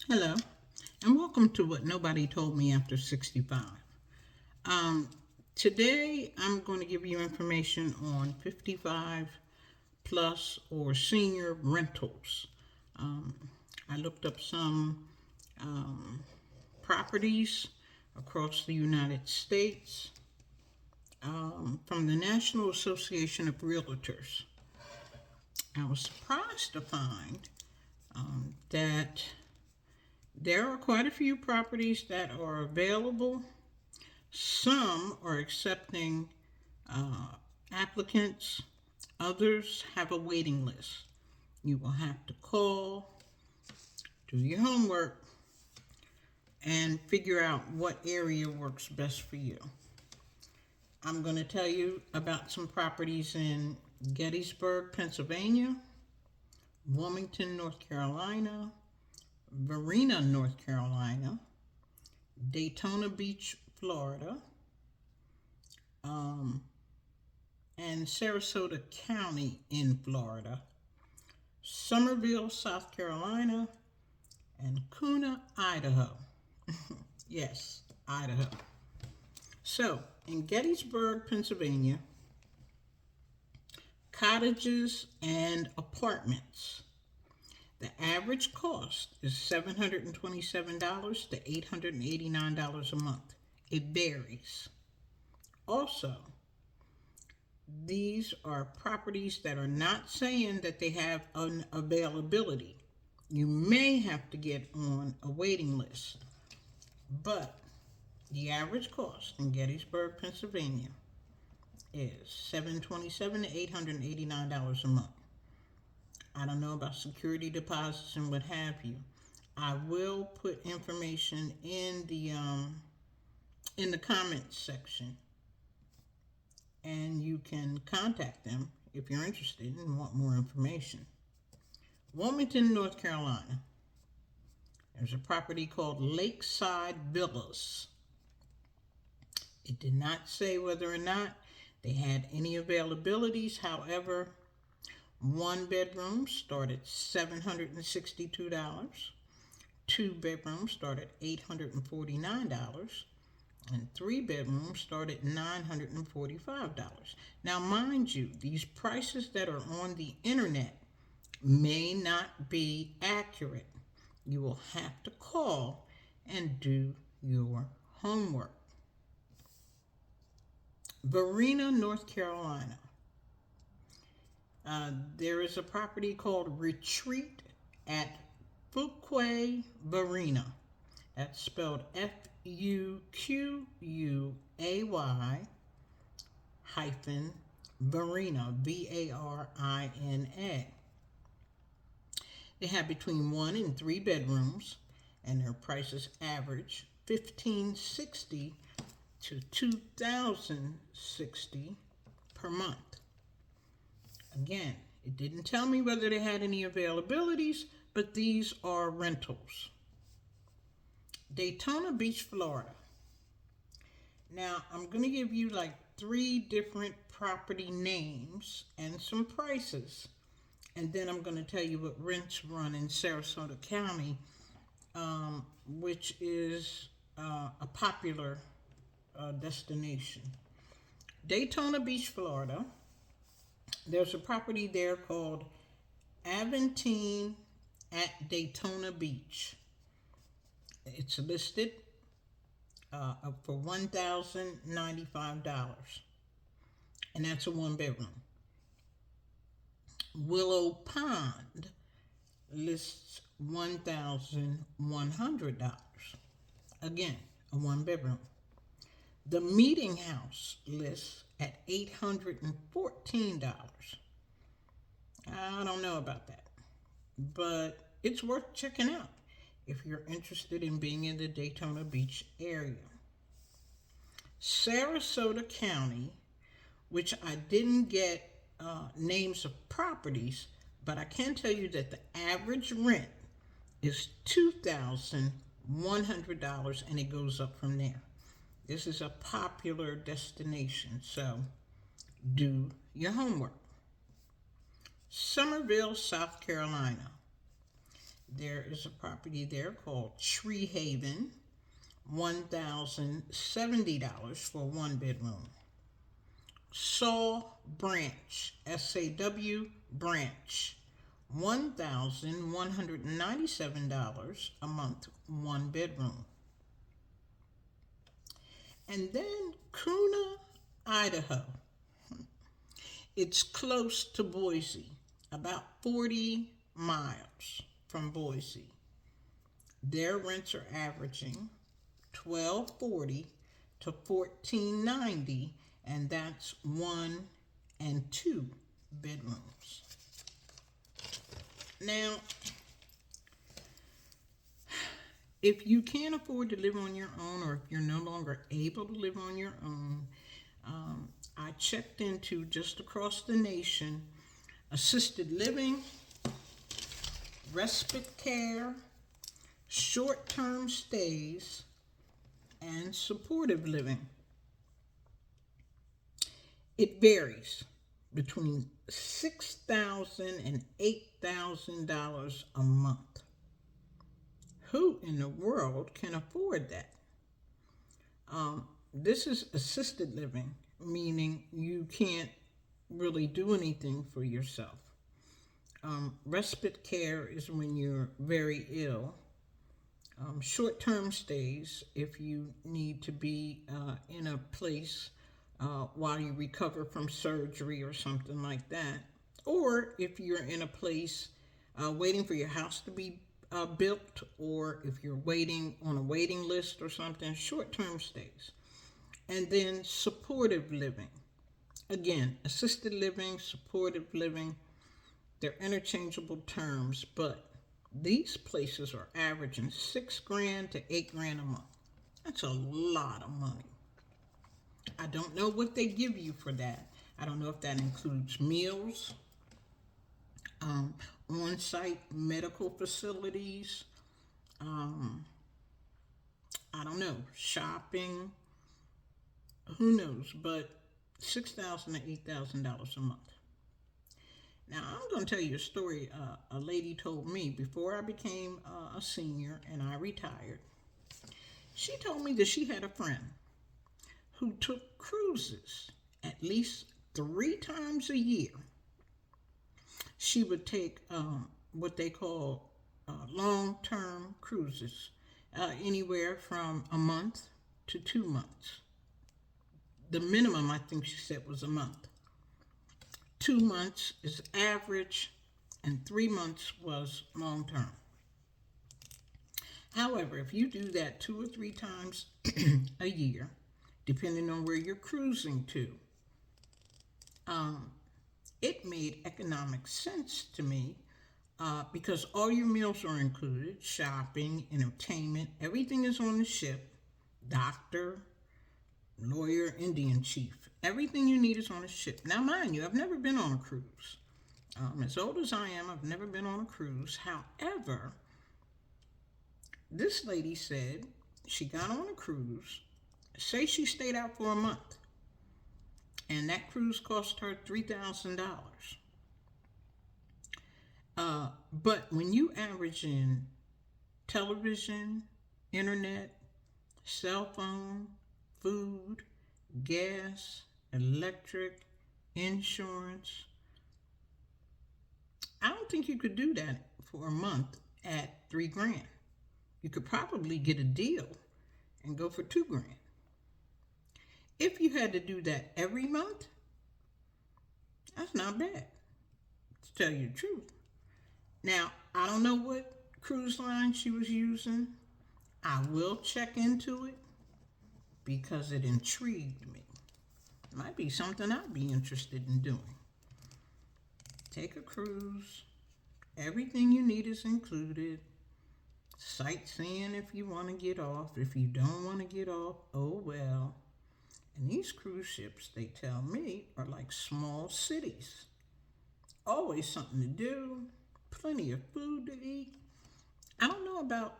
Hello, and welcome to What Nobody Told Me After 65. Um, Today, I'm going to give you information on 55 plus or senior rentals. Um, I looked up some properties across the United States from the National Association of Realtors. I was surprised to find that there are quite a few properties that are available. Some are accepting applicants, others have a waiting list. You will have to call, do your homework, and figure out what area works best for you. I'm going to tell you about some properties in Gettysburg, Pennsylvania, Wilmington, North Carolina, Varina, North Carolina, Daytona Beach, Florida, and Sarasota County in Florida, Summerville, South Carolina, and Kuna, Idaho. Yes, Idaho. So, in Gettysburg, Pennsylvania, cottages and apartments. The average cost is $727 to $889 a month. It varies. Also, these are properties that are not saying that they have an availability. You may have to get on a waiting list, but the average cost in Gettysburg, Pennsylvania is $727 to $889 a month. I don't know about security deposits and what have you. I will put information in the comments section, and you can contact them if you're interested and want more information. Wilmington, North Carolina. There's a property called Lakeside Villas. It did not say whether or not they had any availabilities. However, one bedroom started $762. Two bedrooms started $849. And three bedrooms started $945. Now, mind you, these prices that are on the internet may not be accurate. You will have to call and do your homework. Varina, North Carolina. There is a property called Retreat at Fuquay-Varina. That's spelled Fuquay hyphen Varina, Varina. They have between 1 and 3 bedrooms, and their prices average $1,560 to $2,060 per month. Again, it didn't tell me whether they had any availabilities, but these are rentals. Daytona Beach, Florida. Now, I'm going to give you like 3 different property names and some prices. And then I'm going to tell you what rents run in Sarasota County, which is a popular destination. Daytona Beach, Florida. There's a property there called Aventine at Daytona Beach. It's listed for $1,095, and that's a 1-bedroom. Willow Pond lists $1,100. Again, a 1-bedroom. The Meetinghouse lists at $814. I don't know about that, but it's worth checking out if you're interested in being in the Daytona Beach area. Sarasota County, which I didn't get names of properties, but I can tell you that the average rent is $2,100, and it goes up from there. This is a popular destination, so do your homework. Summerville, South Carolina. There is a property there called Treehaven, $1,070 for one bedroom. SawBranch, S-A-W Branch, $1,197 a month, one bedroom. And then Kuna, Idaho. It's close to Boise, about 40 miles from Boise. Their rents are averaging $1,240 to $1,490, and that's 1 and 2 bedrooms. Now, if you can't afford to live on your own, or if you're no longer able to live on your own, I checked into, just across the nation, assisted living, respite care, short-term stays, and supportive living. It varies between $6,000 and $8,000 a month. Who in the world can afford that? This is assisted living, meaning you can't really do anything for yourself. Respite care is when you're very ill. Short-term stays, if you need to be in a place while you recover from surgery or something like that. Or if you're in a place waiting for your house to be built, or if you're waiting on a waiting list or something, short-term stays. And then supportive living. Again, assisted living, supportive living, they're interchangeable terms, but these places are averaging $6,000 to $8,000 a month. That's a lot of money. I don't know what they give you for that. I don't know if that includes meals, on-site medical facilities, I don't know, shopping, who knows, but $6,000 to $8,000 a month. Now, I'm going to tell you a story a lady told me before I became a senior and I retired. She told me that she had a friend who took cruises at least 3 times a year. She would take what they call long-term cruises, anywhere from a month to 2 months. The minimum, I think she said, was a month. 2 months is average, and 3 months was long-term. However, if you do that 2 or 3 times a year, depending on where you're cruising to, it made economic sense to me because all your meals are included, shopping, entertainment, everything is on the ship, doctor, lawyer, Indian chief. Everything you need is on a ship. Now, mind you, I've never been on a cruise. As old as I am, I've never been on a cruise. However, this lady said she got on a cruise. Say she stayed out for a month, and that cruise cost her $3,000. But when you average in television, internet, cell phone, food, gas, electric, insurance, I don't think you could do that for a month at $3,000. You could probably get a deal and go for $2,000. If you had to do that every month, that's not bad, to tell you the truth. Now, I don't know what cruise line she was using. I will check into it because it intrigued me. It might be something I'd be interested in doing. Take a cruise. Everything you need is included. Sightseeing if you want to get off. If you don't want to get off, oh well. And these cruise ships, they tell me, are like small cities. Always something to do, plenty of food to eat. I don't know about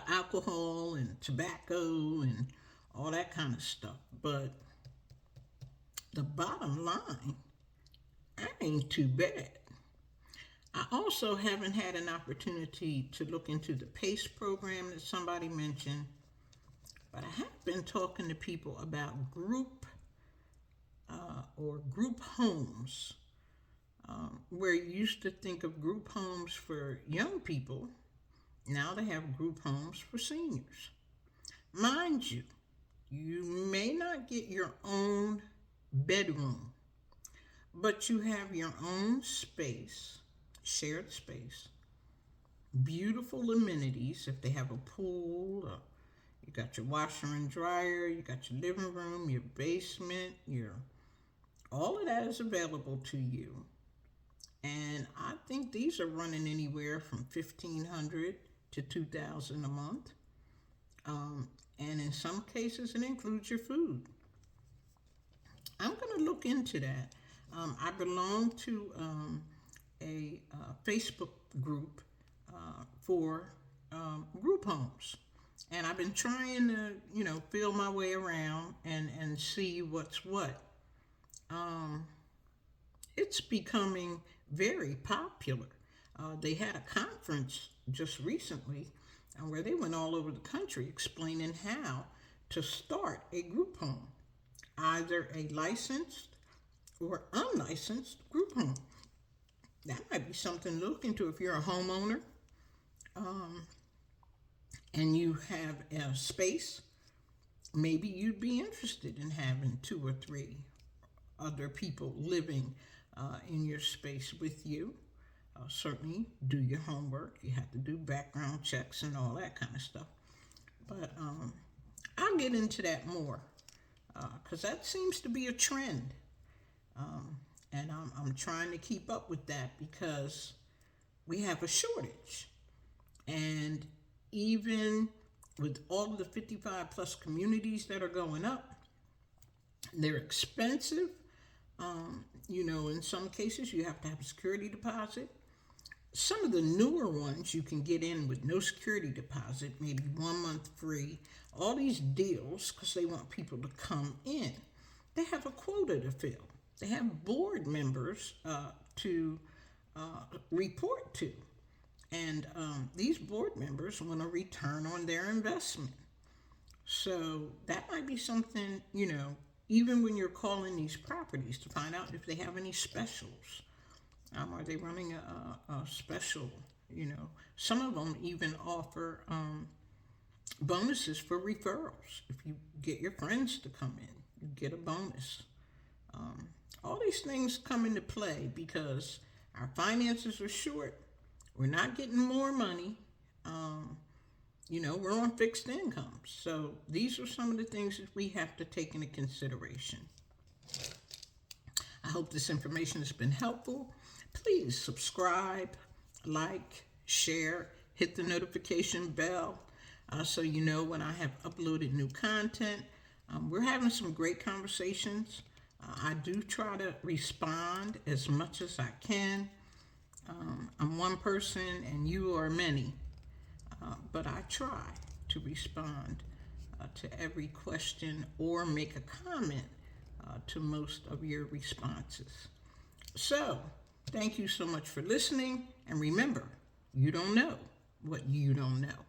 alcohol and tobacco and all that kind of stuff, but the bottom line, that ain't too bad. I also haven't had an opportunity to look into the PACE program that somebody mentioned, but I have been talking to people about group or group homes, where you used to think of group homes for young people. Now they have group homes for seniors. Mind you, you may not get your own bedroom, but you have your own space, shared space, beautiful amenities if they have a pool, you got your washer and dryer, you got your living room, your basement, all of that is available to you. And I think these are running anywhere from $1,500 to $2,000 a month. And in some cases, it includes your food. I'm going to look into that. I belong to a Facebook group for group homes. And I've been trying to, feel my way around and see what's what. It's becoming very popular. They had a conference just recently where they went all over the country explaining how to start a group home, either a licensed or unlicensed group home. That might be something to look into if you're a homeowner and you have a space. Maybe you'd be interested in having 2 or 3 other people living in your space with you. Certainly do your homework. You have to do background checks and all that kind of stuff. But I'll get into that more because that seems to be a trend. And I'm trying to keep up with that because we have a shortage. And even with all of the 55 plus communities that are going up, they're expensive. In some cases you have to have a security deposit. Some of the newer ones you can get in with no security deposit, maybe 1 month free, all these deals because they want people to come in. They have a quota to fill. They have board members to report to. And these board members want a return on their investment. So that might be something, even when you're calling these properties to find out if they have any specials. Are they running a special? Some of them even offer bonuses for referrals. If you get your friends to come in, you get a bonus. All these things come into play because our finances are short. We're not getting more money. We're on fixed incomes. So these are some of the things that we have to take into consideration. I hope this information has been helpful. Please subscribe, like, share, hit the notification bell so you know when I have uploaded new content. We're having some great conversations. I do try to respond as much as I can. I'm one person and you are many, but I try to respond to every question or make a comment to most of your responses. So, thank you so much for listening, and remember, you don't know what you don't know.